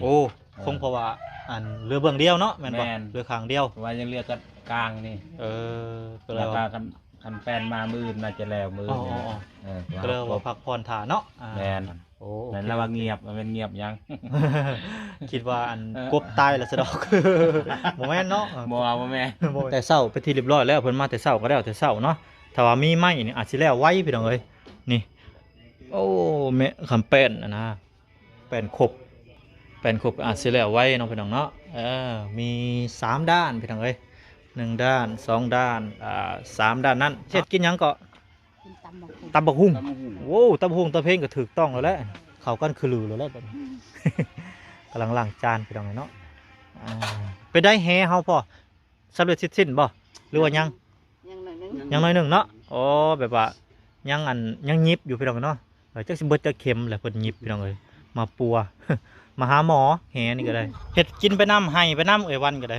โอ้คงเพราะว่าอันเรือเบื้องเดียวเนาะแม่นบ่เรือข้างเดียวว่ายังเรือกันกลางนี่ก็เลยว่าคันแฟนมามือน่าจะแล้วมือก็เลยว่าพักผ่อนถ่าเนาะแมนโอ้นั่นแล้วว่าเงียบมันเป็นเงียบยังคิดว่าอันกบตายแล้วซะดอกโมแม่นเนาะบ่แม่แต่เศร้าไปทีเรียบร้อยแล้วเพิ่นมาแต่เศร้าก็แล้วแต่เศร้าเนาะถ้าว่ามีไม้นี่อาจสิแล้วไว้พี่น้องเอ้ยนี่โอ้แม่คำแป้นนะแป้นขบอาจสิแล้วไว้น้องพี่น้องเนาะมี3ด้านพี่น้องเอ้ย1ด้าน2ด้าน3ด้านนั้นเฮ็ดกินหยังก็ตำบักหุ่งโว้ตำบักหุ่งตำเพลงก็ถูกต้องแล้วแหละเข้ากันคือลือแล้วบัดนี้ กำลังล้างจานพี่น้องเนาะไปได้แฮเฮาพอสำเร็จสิ้นบ่หรือว่ายังน้อยหนึ่งเนาะอ๋อแบบว่ายังยิบอยู่พี่น้องเนาะจักสิเบิดจะเค็มแหละเพิ่นยิบพี่น้องเอ้ยมาปัว มาหาหมอแหนี่ก็ได้เห็ดกินไปน้ำไห้ไปน้ำวันก็ได้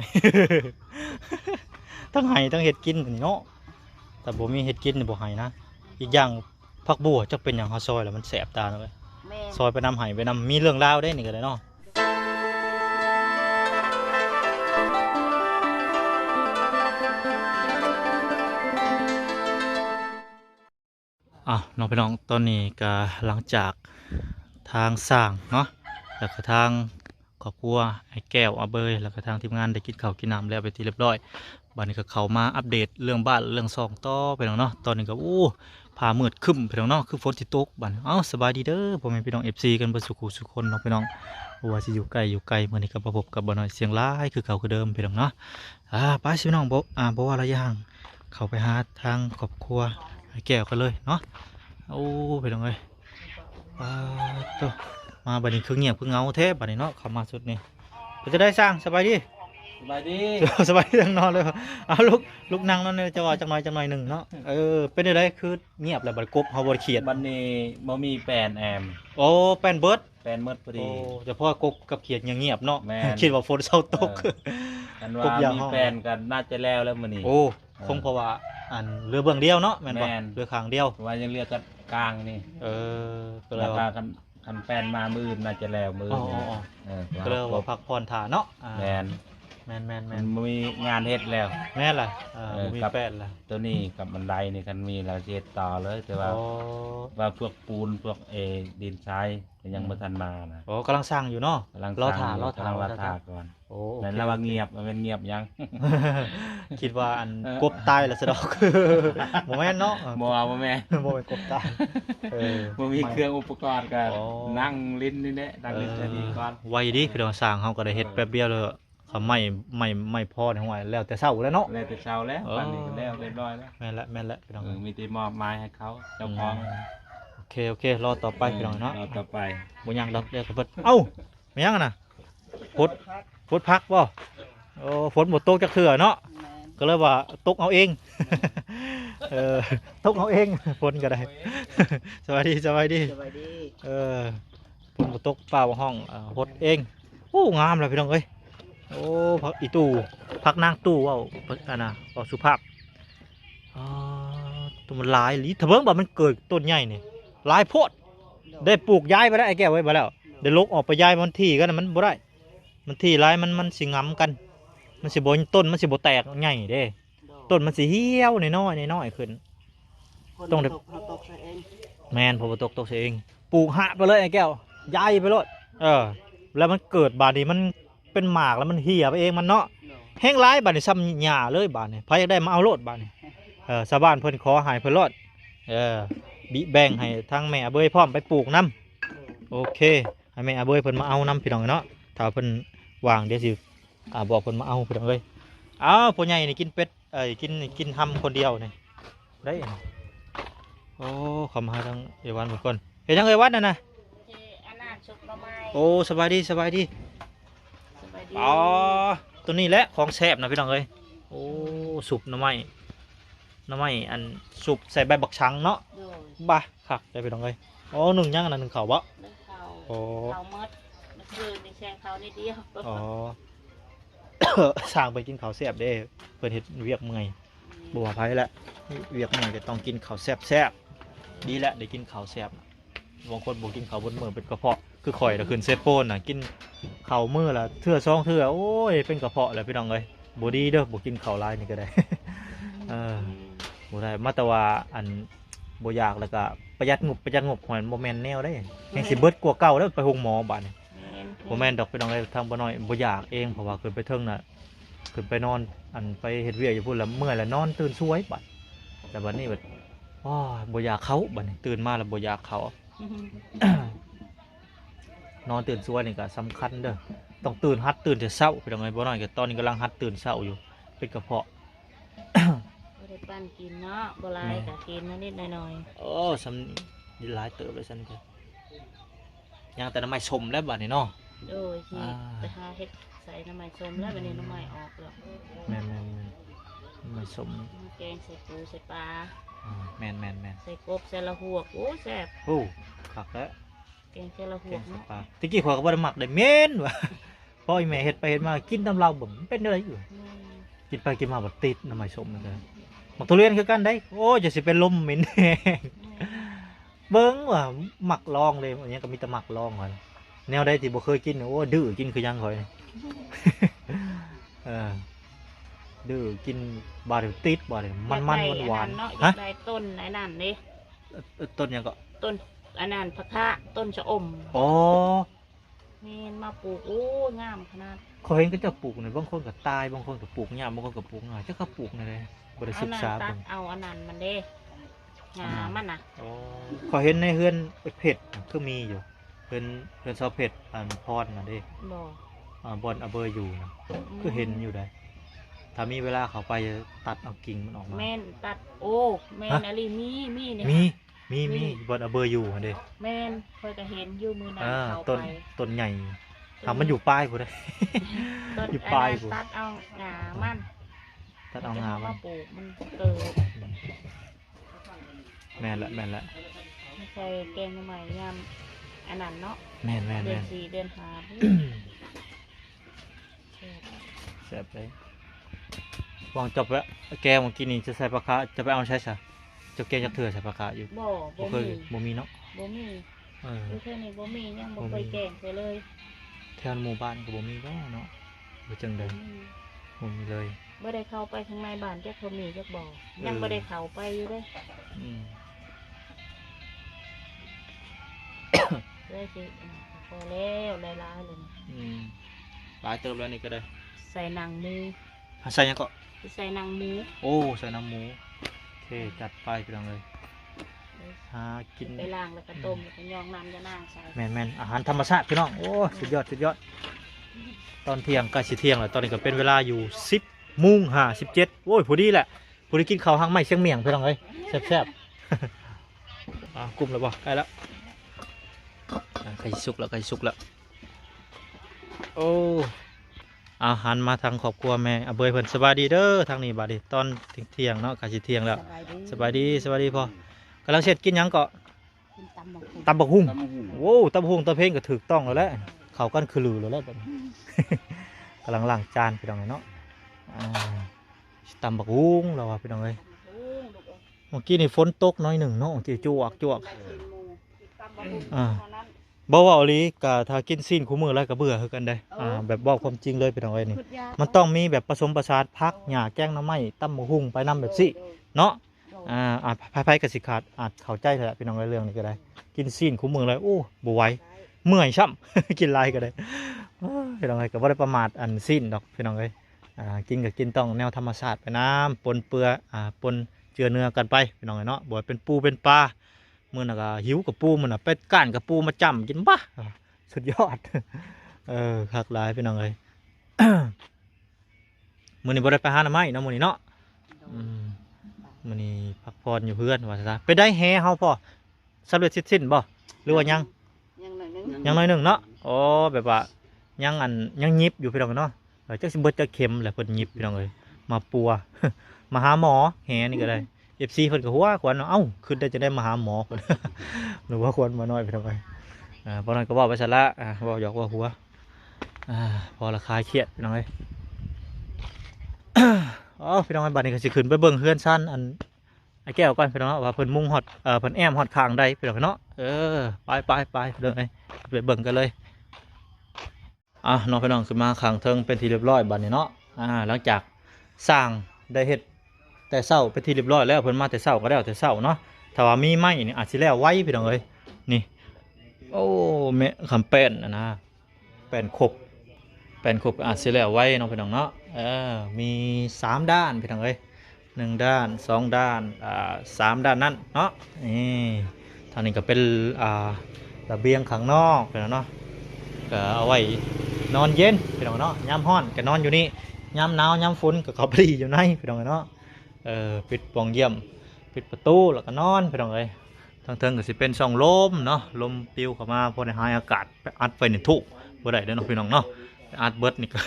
ทั้งไห้ทั้งเห็ดกินนี่เนาะแต่บ่มีเห็ดกินนี่บ่ไห้นะอีกอย่างผักบัวจักเป็นอย่างเฮาซอยแล้วมันแสบตาเนาะซอยไปน้ำไห้ไปน้ำมีเรื่องราวได้นี่ก็ได้เนาะน้องพี่น้องตอนนี้ก็หลังจากทางสร้างเนาะแล้วก็ทางครอบครัวไอ้แก้วอาเบยแล้วก็ทางทีมงานได้กินข้าวกินน้ำแล้วไปที่เรียบร้อยบัดนี้ก็เข้ามาอัปเดตเรื่องบ้านเรื่องซองต่อไปน้องเนาะตอนนี้ก็ผ่ามืดคึ้มไปน้องเนาะคือฝนที่ตกบัดสบายดีเด้อพ่อแม่พี่น้อง FC กันเบิดสุขุสุขคนน้องพี่น้องว่าสิอยู่ไกลมื้อนี้ก็มาพบกับบ่น้อยเสียงร้ายคือเก่าคือเดิมพี่น้องเนาะไปสิพี่น้องบ่ว่าอะไรอย่างเข้าไปหาทางครอบครัวไอ้แก้วกันเลยเนาะพี่น้องเอ้ยตัวมาบัดนี้คือเงียบคือเงาแท้บัดนี้เนาะเข้ามาสุดนี่จะได้สร้างสบายดีสบายทั้งนอนเลยลุกนั่งนั่นเลยจะว่าจังหน่อยหนึ่งเนาะเป็นอะไรคือเงียบแล้วบัดกบเฮาบ่ได้เขียดบัดนี้บ่มีแปนแอมแป้นเบิดพอดีแต่พอกบกับเขียดเงียบเนาะคิดว่าฝนเซาตกกันว่ามีแปนกันน่าจะแล้วมื้อนี้คงเพราะว่าอันเรือเบื้องเดียวเนาะแม่นบ่เรือข้างเดียวว่ายังเรือกันกลางนี่ก็เลยว่าคันแฟนมามือน่าจะแล้วมือก็เลยว่าพักผ่อนถ่าเนาะแม่นมีงานเฮ็ดแล้วแม่นล่ะมีแฟนล่ะตัวนี้กับบันไดนี่คันมีเราเฮ็ดต่อเลยแต่ว่าพวกปูนพวกดินทรายยังบ่ทันมานะกำลังสร้างอยู่เนาะรอถ่าก่อนนั่นแล้วว่าเงียบมันเป็นเงียบยัง คิดว่าอันกบตายแล้วซะดอกบ่แม่นเนาะบ่แม่เป็นกบตายบ่มีเครื่องอุปกรณ์กันนั่งลิ้นนี่แหละนั่งลิ้นจะดีก่อนไวดิพี่น้องสร้างเฮาก็ได้เฮ็ดแป๊บเดียวเลยเขาไม่พอทั้งวันแล้วแต่เช้าแล้วเนาะแล้วแต่เช้าแล้วป่านนี้ก็แล้วเรียบร้อยแล้วแม่นละพี่น้องมีแต่มอบไม้ให้เขาเจ้าของโอเครอต่อไปพี่น้องเนาะรอต่อไปบ่ยังดอกเดี๋ยวก็เพิ่นไม่ยังน่ะฝนพักบ่ฝนบ่ตกจักเทื่อเนาะก็เลยว่าตกเอาเองตกเอาเองฝนก็ได้สวัสดีฝนบ่ตกเปล่าห้องฝนเองงามเลยพี่น้องเอ้ยพักอีตู้พักนางตู้ว่าสุภาพตัวมันลายหรือถ้าเบิ่งว่ามันเกิดต้นใหญ่นี่ลายโพดได้ปลูกย้ายไปแล้วไอ้แก้วไว้มาแล้วเดี๋ยวลกออกไปย้ายมันที่กันมันบ่ได้มันที่ลายมันสิงำกันมันสิบ่ต้นมันสิบ่แตกใหญ่เด้ต้นมันสิเหี่ยวน้อยขึ้นต้องแมนพอตกเองปลูกหะไปเลยไอ้แก้วย้ายไปเลยแล้วมันเกิดบาดนี้มันเป็นหมากแล้วมันเหี่ยไปเองมันเนาะแห้งร้ายบาดนี้ซ้ำหญ้าเลยบาดนี้ไผอยากได้มาเอาโลดบาดนี้ชาวบ้านเพิ่นขอให้เพิ่นโลดบิแบ่งให้ทางแม่เบยพร้อมไปปลูกน้ำโอเคให้แม่เบยเพิ่นมาเอาน้ำพี่น้องเนาะถ้าเพิ่นวางเดี๋ยวสิบอกเพิ่นมาเอาพี่น้องเลยพ่อใหญ่นี่กินเป็ดกินทำคนเดียวนี่ได้เข้ามาทางเอวันเหมือนกันเห็นทางเอวันน่ะนะสบายดีตัวนี้แหละของแซ่บนะพี่น้องเอ้ยสุปหน่อไม้อันสุปใส่ใบบักชังเนาะบ้าคักได้พี่น้องเอ้ยหนึ่งย่างอันหนึ่งเข่าบ่เข่ามัดคือในแซงเขานิดเดียวสั่งไปกินข้าวแซ่บได้เพิ่นเฮ็ดเวียกเมื่อยบ่ว่าไผแหละเวียกเมื่อยก็ต้องกินข้าวแซ่บดีแหละได้กินข้าวแซ่บบางคนบ่กินข้าวบนมื้อเป็นกระเพาะ คือข่อยน่ะขึ้นเซโปนน่ะกินข้าวมื้อละเทื่อสองเทื่อโอ้ยเป็นกระเพาะแหละพี่น้องเอ้ยบ่ดีเด้อบ่กินข้าวหลายนี่ก็ได้ เออบ่ได้มาแต่ว่าอันบ่อยากแล้วก็ประหยัดงบหอยบ่แม่นแนวได้ยังสิเบิดกว่าเก่าแล้วไปโรงหมอบัดนี้บ่แม่นดอกพี่น้องเอ้ยทางบ่น้อยบ่อยากเองเพราะว่าขึ้นไปเทิงน่ะขึ้นไปนอนอันไปเฮ็ดเวียกอยู่พุ่นแล้วเมื่อยแล้วนอนตื่นสวยบัดแต่บัดนี้บัดอ้อบ่อยากเข้าบัดนี้ตื่นมาแล้วบ่อยากเข้า นอนตื่นสวยนี่ก็สำคัญเด้อต้องตื่นแต่เช้าพี่น้องเอ้ยบ่น้อยก็ตอนนี้กำลังหัดตื่นเช้าอยู่เป็นกระเพาะ บ่ได้ปั้นกินเนาะบ่หลายก็กินนิดๆหน่อย โอ้สำนี่หลายเติบเลยซั่นก็ยังแต่น้ำไม้ชมแล้วบัดนี้เนาะ ๆโดยที่ อ่า ไปหาเฮ็ดใส่น้ำมันส้มแล้วบัดนี้น้ำมันออกแล้ว แม่นน้ำไม้ชม มาแกงใส่ปูใส่ปลา แม่น ใส่กบใส่ละหวกโอ้แซ่บ โอ้คักแล้ว แกงใส่ละห แก วก งส เนาะ ปาตะกี้ข้อยก็บ่ได้มักได้เหม็นว่ะ พออีแม่เฮ็ดไปเฮ็ดมากินตำเราบ่มันเป็นอะไรอยู่กินไปกินมาบ่ติดน้ำไม้ชมนั่นเด้อมักทุเรียนคือกันได้โอ้จะสิเป็นลมเหม็นแห้ง เบิ้งว่าหมักลองเลยอันนี้ก็มีแต่หมักลองก่อนแนวใดที่บ่เคยกินโอ้ดื้อกินคือยังข่อย เออดื้อกินบาดเดี๋ยวติดบาดเดี๋ยวมันหวาน เนาะ ๆ ฮะ ฮะ ได้ต้นไอ้นั่นเด้ ต้นหยังก็ ต้นอันนั้นผักคะต้นชะอม อ๋อ แม่นมาปลูกโอ้งามขนาด เขาเห็นก็จะปลูกเนี่ยบางคนก็ตายบางคนก็ปลูกหญ้าบางคนก็ปลูกหน่อยจะก็ปลูกนี่เลยบ่ได้ เอา ศึก นั่น ษา ตั เบิ่ ด ง เอาอันนั้นมันเด้งามันน่ะ อ๋อเขาเห็นในเฮือนเผ็ดคือมีอยู่เฮือนซอเผ็ดอันพรน่ะเด้ บ่ บอนอเบอร์อยู่นะคือเห็นอยู่ได้ถ้ามีเวลาเขาไปตัดเอากิ่งมันออกมา แม่นตัดโอ้แม่นอะไรมีเนี่ย มีบอนอเบอร์อยู่หั่นเด้ แม่นคอยก็เห็นอยู่มือนั้น อ่า เขา ต้น ไป ต้นใหญ่ทำมันอยู่ปลายกูได้ ต้น อยู่ อัน ปลาย นั้น กู ตัดเอางามัน ตัดเอางามัน ปลูกมันเกิด แม่นละ ไม่ใช่แกงใหม่ยำอันนั้นเนาะ แม่น เดือน4เดือน5 แซ่บเลยวางจบแล้วแกเมื่อกี้นี่จะใส่ปลาคาจะไปเอาใช่ซะจะแกจะเถื่อใส่ปลาคาอยู่ บ่ บ่เคยบ่มีเนาะ บ่มี เออ อยู่แค่นี้บ่มียังบ่ บ่มี เคยแกงไปเลย แถวหมู่บ้านก็บ่มีเนาะบ่จังได๋บ่มีเลย บ่ได้เข้าไปข้างในบ้านจักเขามีจักบ่ยังบ่ได้เข้าไปอยู่เด้ อืม เลยสิพอแล้วหลายๆเลย อืมหลายเติมแล้วนี่ก็ได้ ใส่หนังหมู ใส่หยังก็ ใส่หนังหมู โอ้ใส่น้ำหมูโอเคจัดไปพี่น้องเลยหากิน ไปล้างแล้วก็ต้มแล้วก็ยองน้ำจะนางใส่ แม่นอาหารธรรมชาติพี่น้องโอ้สุดยอดตอนเที่ยงใกล้สิเที่ยงแล้วตอนนี้ก็เป็นเวลาอยู่10:57โอ้ยพอดีแหละพอดีกินข้าวหางไม้เชียงเมียงพี่น้องเลยแซ่บๆกลุ่มแล้วบ่ใกล้แล้วใกล้สุกแล้วโอ้อาหารมาทางครอบครัวแม่อาเบยเพิ่นสบายดีเด้อทางนี้บาดนี้ตอนเที่ยงเนาะใกล้สิเที่ยงแล้วสบายดีพ่อกำลังเสร็จกินหยังก็ กินตำบักหุ่ง ตำบักหุ่ง ตำหู โว้ตำบักหุ่งตำเพลงก็ถูกต้องแล้วแหละเขากันคือลือแล้วแหละตอนนี้ กำลังล้างจานพี่น้องเนาะอ่าตำบักหุ่งเราว่าพี่น้องเลย โอ้ลูกเอ้ย เมื่อกี้นี่ฝนตกน้อยหนึ่งเนาะที่จวก ได้กินหมูตำบักหุ่ง อ่า เท่านั้น บ่เว่าอีหลีกะถ้ากินซีนคู่มือแล้วก็เบื่อคือกันได้แบบบอกความจริงเลยพี่น้องเอ้ยนี่ ขุดยา มันต้องมีแบบผสมผสานผักหญ้าแกงหน้ำไม้ตำบักหุ่งไปนำแบบสิเนาะ ไพ่กสิขาดอาจเข้าใจเถอะพี่น้องในเรื่องนี้ก็ได้ กินซีนคู่มือเลยโอ้บไหวเมื่อยช่ำ กินไรก็ได้โอ้ยพี่น้องเลยก็บ่ได้ประมาทอันซีนดอกพี่น้องเลยกินกับกินต้องแนวธรรมชาติไปน้ำปนเปื้อปนเจือเนื้อกันไปพี่น้องเลยเนาะบ่ว่าเป็นปูเป็นปลาเมื่อน่ะก็หิวกับปูมันน่ะเป็ดก้านกับปูมาจ้ำกินบ้าสุดยอด คักหลายพี่น้องเลย มื้อนี้บ่ได้ไปหาหน่อไม้เนาะมื้อนี้เนาะมื้อนี้พักผ่อนอยู่เพื่อนว่าซะไปได้แฮเฮาพอสำเร็จสิ้นบ่หรือว่ายัง ยังหน่อยนึง ยังน้อยหนึ่งเนาะอ๋อแบบว่ายังยิบอยู่พี่น้องเนาะจักสิเบิดจักเข็มแหละเพิ่นยิบพี่น้องเอ้ยมาปัว มาหาหมอแฮนี่ก็ได้ FC เพิ่นก็หัวขวัญเอ้าขึ้นได้จะได้มาหาหมอเพิ่น หรือว่าควรมาน้อยพี่น้องเอ้ยบ่น้อยก็เว้าไปซะละเว้าหยอกเว่าหัวพอละคลายเครียดพี่น้องเอ้ย อ๋อพี่น้องไอ้บัดนี้ก็สิขึ้นไปเบิ่งเฮือนชั้นอันไอ้แก้วก่อนพี่น้องเนาะว่าเพิ่นมุงฮอดเพิ่นแอมฮอดข้างใดพี่น้องเนาะไปพี่น้องเอ้ย ไปเบิ่งกันเลยน้องพี่น้องขึ้นมาขังเทิงเป็นที่เรียบร้อยบัดนี้เนาะหลังจากสร้างได้เฮ็ดแต่เช้าเป็นที่เรียบร้อยแล้วเพิ่นมาแต่เช้าก็แล้วแต่เช้าเนาะถ้าว่ามีไม้นี่อาจสิแล้วไว้พี่น้องเอ้ยนี่โอ้แม่คำแป้นนะแป้นครบอาจสิแล้วไว้เนาะพี่น้องเนาะมี3ด้านพี่น้องเอ้ย1ด้าน2ด้าน3ด้านนั้นเนาะนี่ทางนี้ก็เป็นระเบียงข้างนอกพี่น้องเนาะก็เอาไว้นอนเย็นพี่น้องเนาะยามร้อนก็นอนอยู่นี่ยามหนาวยามฝนก็เข้าไปอยู่ในพี่น้องเนาะปิดปล่องเยี่ยมปิดประตูแล้วก็นอนพี่น้องเอ้ยทางเทิงก็สิเป็นช่องลมเนาะลมปลิวเข้ามาพอได้หายอากาศไปอัดไฟในทุกบ่ได้เด้อเนาะพี่น้องเนาะอัดเบิดนี่ก็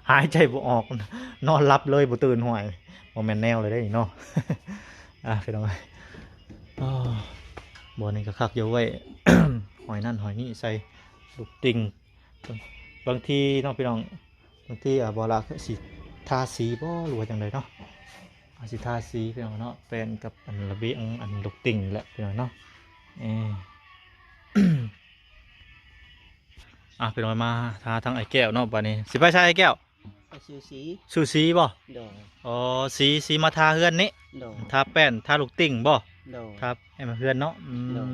หายใจบ่ออกนอนหลับเลยบ่ตื่นห่วยบ่แม่นแนวเลยได้นี่เนาะ พี่น้องเอ้ยบ่อนี่ก็คักอยู่ไว้ หอยนั่นหอยนี่ใส่ลูกติ่งบางทีเนาะพี่น้องบางทีบ่ล่ะคือสิทาสีบ่หรือว่าจังไดเนาะอาสิทาสีพี่น้องเนาะเป็นกับอันระเบียงอันลูกติ่งแหละพี่น้องเนาะ พี่น้องมาทาทั้งไอ้แก้วเนาะบัดนี้สิไปใช้ไอ้แก้ว ไปซื้อสี สูสีบ่ โดย อ๋อสีมาทาเฮือนนี่ โดย ทาแป้นทาลูกติ่งบ่ โดย ครับให้มาเฮือนเนาะ โดย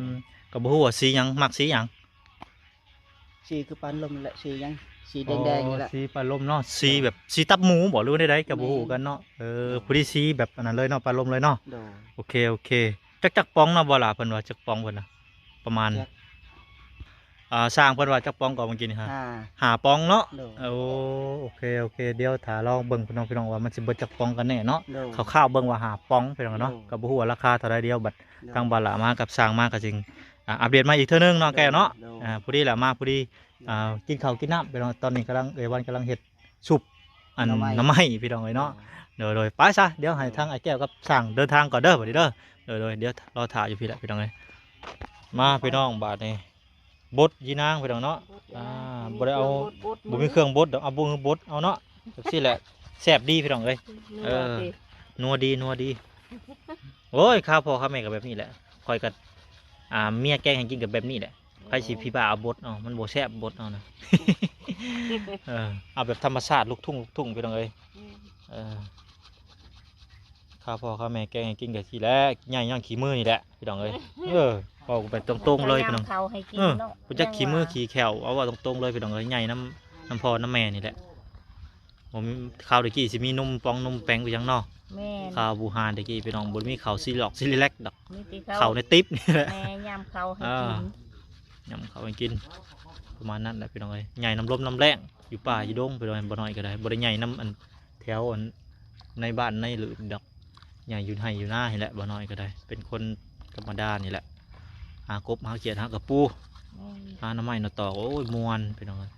ก็บ่ฮู้ว่าสีหยังมักสีหยัง สีคือปันลมและสียังสีแดงๆนี่แหละ สีปลาลมเนาะสีแบบสีตับหมูบ่รู้ได้ก็บ่ฮู้กันเนาะผู้ที่สีแบบอันนั้นเลยเนาะปลาลมเลยเนาะ โดย โอเคจักปองเนาะบ่ล่ะเพิ่นว่าจักปองเพิ่นน่ะประมาณ จัก สร้างเพิ่นว่าจักปองก่อนเมื่อกี้นี่ฮะ ห้า 5ปองเนาะ โดย โอเคเดี๋ยวถ้าลองเบิ่งพี่น้องว่ามันสิเบิดจักปองกันแน่เนาะ โดย คร่าวๆเบิ่งว่า5ปองพี่น้องเนาะก็บ่ฮู้ว่าราคาเท่าใดเดียวบัดทางบ่ล่ะมากับสร้างมาก็จริงอัปเดตมาอีกเทื่อนึงเนาะแก้วเนาะผู้ดีแหละมาผู้ดีกินข้าวกินน้ำพี่น้องตอนนี้กำลังวันกำลังเฮ็ดซุปอันน้ำไม้พี่น้องเนาะโดยไปซะเดี๋ยวให้ทางไอ้แก้วกับสร้างเดินทางก่อนเด้อบัดนี้เด้อโดยเดี๋ยวรอถ่ายอยู่พี่แหละพี่น้องเอ้ยมาพี่น้องบาดนี้บดยีนางพี่น้องเนาะบ่ได้เอาบ่มีเครื่องบดดอกเอาบ่มือบดเอาเนาะจังซี่แหละแซ่บดีพี่น้องเอ้ยนัวดีโอ้ยข้าวพ่อข้าวแม่ก็แบบนี้แหละคอยกับเมียแกงให้กินกับแบบนี้แหละใครสิพี่บ่าเอาบดเอามันบ่แซ่บบดเอานะ เอาแบบธรรมชาติลูกทุ่งพี่น้องเอ้ยข้าวพ่อข้าวแม่แกงให้กินกับทีแรกใหญ่ย่างขี้มือนี่แหละพี่น้องเอ้ยบอกไปตรงๆเลยพี่น้อง เขาให้กินเนาะ กูจักขี้มือขี้แขวเอาว่าตรงๆเลยพี่น้องเอ้ยใหญ่น้ำพ่อน้ำแม่นี่แหละผมข้าวตะกี้สิมีนมปองนมแป้งไปยังเนาะ แม่น ข้าวบูฮานตะกี้พี่น้องบนมีข้าวซีล็อกซีเล็กดอก มีติ ข้าวในติ๊บนี่แหละ แม่ยำเขาให้กิน ยำข้าวให้กินประมาณนั้นแหละพี่น้องเอ้ยใหญ่น้ำลมน้ำแรงอยู่ป่าอยู่ดงไปเลยบ่น้อยก็ได้บ่ได้ใหญ่น้ำอันแถวอันในบ้านในหรือดอกใหญ่อยู่ไห้อยู่หน้านี่แหละบ่น้อยก็ได้เป็นคนธรรมดานี่แหละหากบหาเขียดหากระปูหาหน้ำไม้หน้าตอกโอ้ยมวนพี่น้องเอ้ย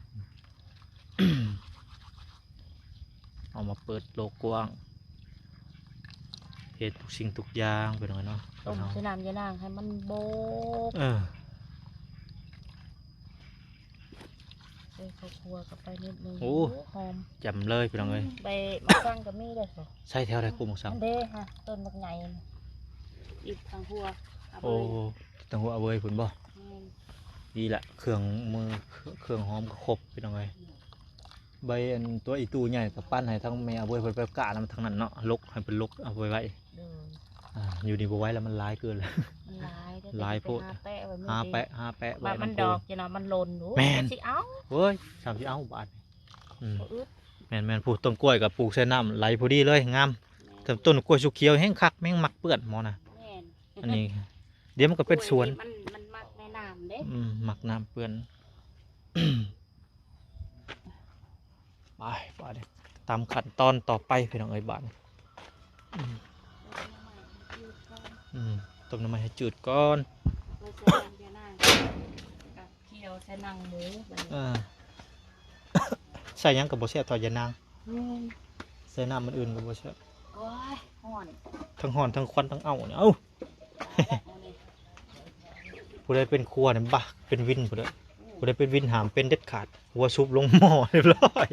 เอามาเปิดโลกกว้างเหตุทุกสิ่งทุกอย่างไปหน่อยเนาะ ต้มสนามยานางให้มันโบกใส่ข้าวคั่วกับไปนิดนึงหอม จำเลยพี่น้องเอ้ย ไปมาสั่งกับมีเลยเหรอ ใช่แถวใดกูหมกสัง อันเด้ฮะต้นบักใหญ่อีกทางหัว โอ้ตังหัวเอาเว้ยคุณบ่ดีละเครื่องมือเครื่องหอมก็ครบพี่น้องเอ้ยใบอันตัวอีตูใหญ่กับปั้นให้ทั้งแม่เอาไว้เพิ่นไปกะแล้วมันทั้งนั้นเนาะลกให้เป็นลกเอาไว้อยู่นี่บ่ไว้แล้วมันร้ายเกินเลย หลายโพดหาแปะ ว่ามันดอกจะเนาะมันหล่น แม่น สิเอา เฮ้ย30เอาบาทแม่นปลูกต้นกล้วยกับปลูกเส้นน้ำไหลพอดีเลยงามแต่ต้นกล้วยสุกเขียวแห้งคักแม่งมักเปื้อนหมอนะ แม่น อันนี้เดี๋ยวมันก็เป็นสวน มันมักในน้ำเด้ มักน้ำเปื้อน ไปเดี๋ยวตามขั้นตอนต่อไปพี่น้องเอ้ยบาทต้มน้ำมันให้จืดก่อน ใส่น้ำยานางกับเคี่ยวใส่นางหมูบัดนี้ ใส่หยังกับโบเสียทอดยานาง แม่น ใส่น้ำมันอื่นกับโบเสีย โอ้ยฮ้อน ทั้งห่อนทั้งควันทั้งเอาเนี่ยเอ้า ผู้ใดเป็นครัวเนี่ยบ้าเป็นวินผู้ใดเป็นวินหามเป็นเด็ดขาดหัวซุปลงหม้อเรียบร้อย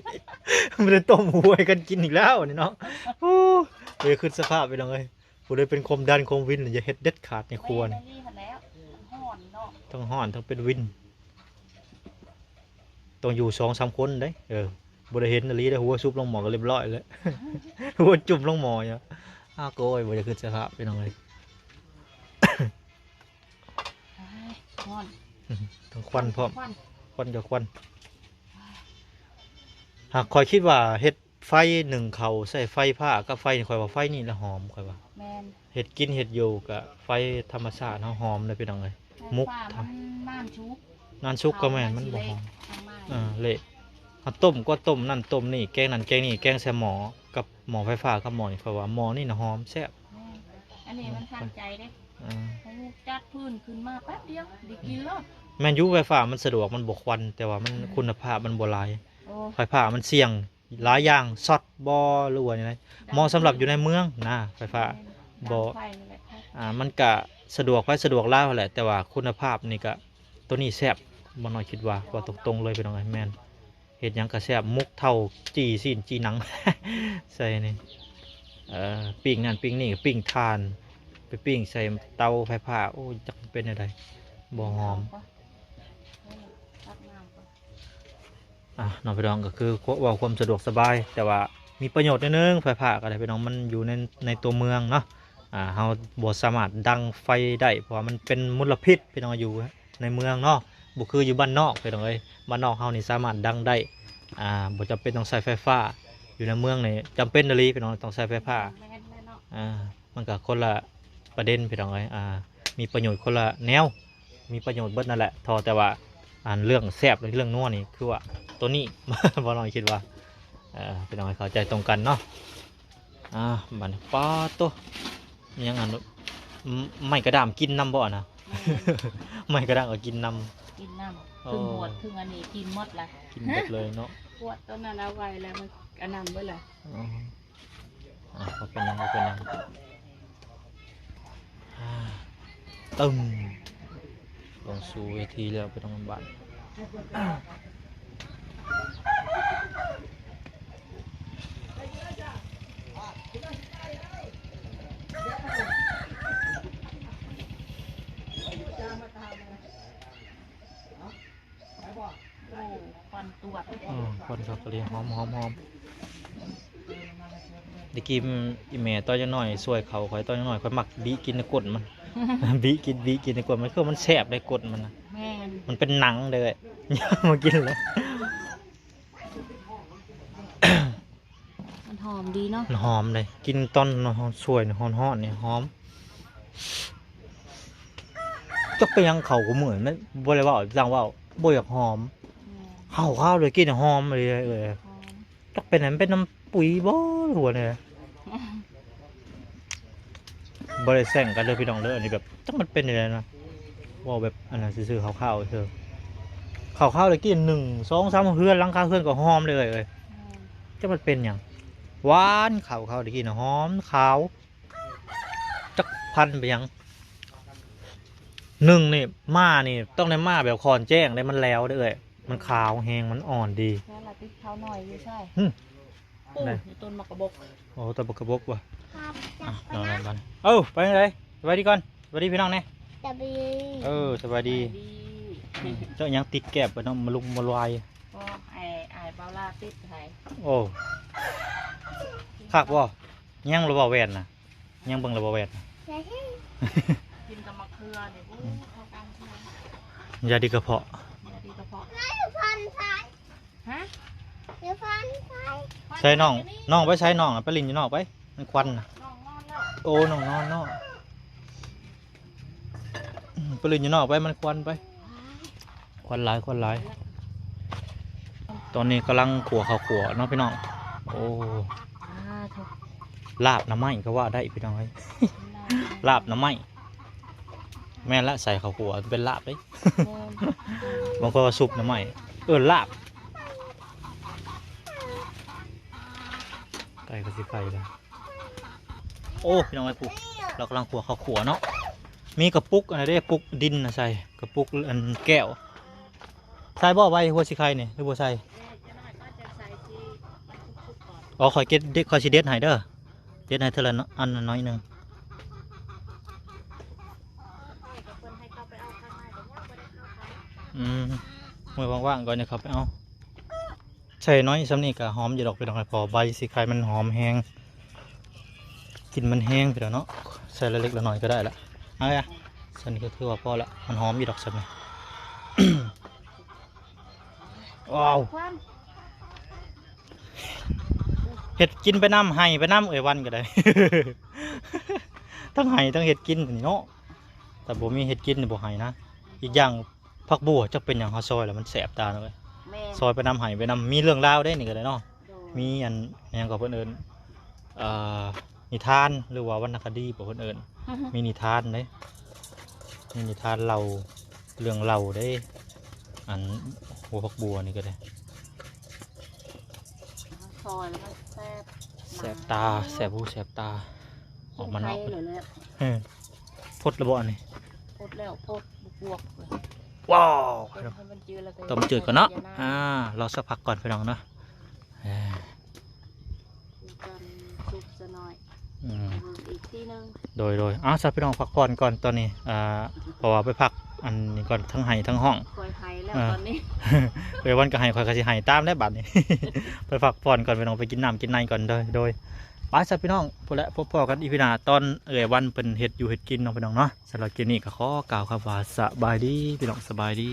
ไม่ได้ต้มหัวให้กันกินอีกแล้วนี่เนาะโอ้เลยขึ้นสภาพไปแล้วเลยผู้ใดเป็นคมดันคมวินอย่าเฮ็ดเด็ดขาดในครัวนี่ แม่นี่หั่นแล้วมันฮ้อนเนาะ ทั้งห่อนทั้งเป็นวิน ต้องอยู่2-3คนเด้บ่ได้เห็นอีหลีได้หัวซุบลงหม้อก็เรียบร้อยแล้ว หัวจุ่มลงหม้อเนี่ยอ้าวโกยบ่ได้ขึ้นสภาพพี่น้องเอ้ย ฮ้อน ทั้งควันพร้อม ควัน ควันกับควันหากคอยคิดว่าเฮ็ดไฟหนึ่งเขาใส่ไฟผ้ากับไฟนี่คอยว่าไฟนี่ละหอมคอยว่า แมน เฮ็ดกินเฮ็ดอยู่กับไฟธรรมชาติเฮาหอมเลยพี่น้องเอ้ย มุก ฟ้ามันน้ำชุบ นานชุกก็แม่นมันบ่หอม ทางไม้ เละเอาต้มก็ต้มนั่นต้มนี่แกงนั่นแกงนี่แกงใส่หม้อกับหม้อไฟฟ้ากับหม้อนี่คอยว่าหม้อนี่น่ะหอมแซ่บ แม่นอันนี้มันทันใจเด้ อ่า ให้ลูกจัดพื้นขึ้นมาแป๊บเดียวได้กินแล้ว แม่นอยู่ไฟฟ้ามันสะดวกมันบ่ควันแต่ว่ามันคุณภาพมันบ่หลาย โอ้ ไฟฟ้ามันเสี่ยงหลายอย่างช็อตบ่หรือว่าจังไดเหมาะสำหรับอยู่ในเมืองนะไฟฟ้า บ่ ดังไฟนั่นแหละครับ มันก็สะดวกไปสะดวกล่าวแหละแต่ว่าคุณภาพนี่ก็ตัวนี้แซ่บบ่น้อยคิดว่าตรงๆเลยไปน้องไอ้แม่นเฮ็ดหยังก็แซ่บมุกเท่าจี้ซีนจี้หนัง ใส่นี่ปิ้งนั่นปิ้งนี่ปิ้งทานไปปิ้งใส่เตาไฟฟ้าโอ้ยจักเป็นอะไรบ่หอม ตักน้ำก่อน น้องพี่น้องก็คือว่าความสะดวกสบาย แต่ว่ามีประโยชน์นิดนึงไฟฟ้าก็ได้พี่น้องมันอยู่ในตัวเมืองเนาะเฮาบ่สามารถดังไฟได้เพราะว่ามันเป็นมลพิษพี่น้องอยู่ในเมืองเนาะบ่คืออยู่บ้านนอกพี่น้องเอ้ยบ้านนอกเฮานี่สามารถดังได้บ่จำเป็นต้องใช้ไฟฟ้าอยู่ในเมืองนี่จำเป็นอีหลีพี่น้องต้องใช้ไฟฟ้า แม่นเลยเนาะ มันก็คนละประเด็นพี่น้องเอ้ยมีประโยชน์คนละแนวมีประโยชน์เบิดนั่นแหละแต่ว่าเรื่องแซ่บหรือเรื่องนัวนี่คือว่าตัวนี้ บ่น้อยคิดว่าพี่น้องให้เข้าใจตรงกันเนาะบัดนี้ป้าตัวมีหยังไม่กระด้ามกินน้ำบ่นะ ไม่กระด้างก็กินน้ กินน้ำถึงหมดถึงอันนี้กินหมดละ ำกินหมดเลยเนาะ ปวดต้นนั้นเอาไว้แล้วมันอันนั้นไว้ละ เขาเป็นยังตึมลงสู่เวทีแล้วไปตรงบ้านโอ้ควันตรวจ คนเขาก็เรียกหอมเด็กกิมอีเมต้อยจังหน่อยสวยเขาคอยต้อยจังหน่อยคอยหมักบีกินในกดมัน บีกินในกดมันคือมันแสบในกดมันนะ แม่น มันเป็นหนังเลย มากินเลย มันหอมดีเนาะ มันหอมเลยกินตอนสวยหอนเนี่ยหอมจะไปยังเขาก็เหมือนไม่บ่เลยว่าจังว่าบ่อยากหอม แม่น ข้าวเลยกินหอมเลย หอม จักเป็นนั้นเป็นน้ำปุ๋ยบ่หัวเนี่ยบ่ได้แซงกันเลยพี่น้องเด้ออันนี้แบบจักมันเป็นยังไงนะว่าแบบอันนั้นซื่อๆข้าวๆเถอะข้าวเลยกิน1-2-3เฮือนหลังคาเฮือนก็หอมเลย แม่น จักมันเป็นหยังหวานข้าวได้กินหอมขาวจักพันไปหยังนี่ม้านี่ต้องได้ม้าแบบคอนแจ้งได้มันแล้วเด้อมันขาวแหงมันอ่อนดี แล้วเราติดเขาหน่อยอยู่ใช่ หึ ปู ไหน อยู่ต้นมะกระบก โอ้ตะบกกระบกว่ะนอนบ้านไปไหนสวัสดีก่อนสวัสดีพี่น้องเนี่ย จะไป สวัสดี เจ้ายังติดแก็บไปเนาะมาลุมมาลาย ก็ไอ้เบาล่าติดไทย โอ้คักบ่ยังระบาแวนนะยังเบิ่งระบาแวนน่ะ กินกับมะเขือเนี่ยอู้เข้ากันใช่ไหม ยาดีกระเพาะ เดี๋ยวดีกระเพาะ ฟันใส่ ฮะ เดี๋ยวฟันใส่ ใช้น้องไปใช้น้องไปลินอยู่นอกไปมันควันน่ะ น้องนอนแล้ว โอ้น้องนอนนอกไปลินอยู่นอกไปมันควันไปควันหลายตอนนี้กำลังขัวข้าวขัวเนาะพี่น้องโอ้ ถูก ลาบน้ำไหม้ก็ว่าได้พี่น้องเอ้ย ลาบน้ำไหม้แม่นละใส่ข้าวขัวเป็นลาบเลย บางคนว่าซุปน้ำไหม้ลาบไก่ก็สิไก่เลยโอ้พี่น้องไอ้ปุ๊กเรากำลังขัวข้าวขัวเนาะมีกระปุกอะไรได้ปุกดินนะใส่กระปุกอันแก้วใส่บ่อไว้หัวสิไข่เนี่ยหรือบ่ใส่อ๋อคอยเก็ตเด็กคอยสิเด็ดให้เด้อเด็ดให้เท่าละอันน้อยหนึงเมื่อว่างๆก่อนจะเข้าไปเอา ใส่น้อยสำนี่ก็หอมอยู่ดอกไปดอกไม้พอใบสีไข่มันหอมแห้งกลิ่นมันแห้งไปแล้วเนาะใส่เล็กๆละหน่อยก็ได้ละเอาไงสันนี้ก็ถือว่าพอละมันหอมอยู่ดอกสันนี่ ว้าว ความ เห็ดกินไปน้ำไห้ไปน้ำวันก็ได้ ทั้งไห้ทั้งเห็ดกินนี่เนาะแต่บ่มีเห็ดกินนี่บ่ไห้นะอีกอย่างผักบัวจะเป็นอย่างข้าวซอยแล้วมันแสบตาเลย แม่ ซอยไปน้ำไห้ไปน้ำมีเรื่องราวได้นี่ก็ได้เนาะ โดย มีอันอย่างกับเพื่อนเอิญนิทานหรือว่าวรรณคดีกับเพื่อนเอิญมีนิทานเด้มีนิทานเราเรื่องเราได้อันหัวผักบัวนี่ก็ได้ ซอยแล้วมันแซ่บ แสบตาแสบหูแสบตาออกมา ไท เนาะ ยเลยแล้ว พดระเบาะนี่ พดแล้วพดบวกเลย ว้าว ต้มให้มันจืดแล้วก็ ต้มจืดก่อนเนาะรอสักพักก่อนพี่น้องเนาะ กันซุปซะหน่อย อืม อีกทีนึง โดยสักพี่น้องพักผ่อนก่อนตอนนี้เพราะว่าไปพักอันนี้ก่อนทั้งไห้ทั้งห้อง คอยไทยแล้วตอนนี้ ไปวันก็ไห้คอยกระสิไห้ตามได้บัดนี้ ไปพักผ่อนก่อนพี่น้องไปกินน้ำกินในก่อนโดยไปสักพี่น้องพอแล้วพบกันอีพีหน้าตอนวันเป็นเห็ดอยู่เห็ดกินเน้องพี่น้องเนาะสำหรับเกมนี้ก็ขอกล่าวคำว่าสบายดีพี่น้องสบายดี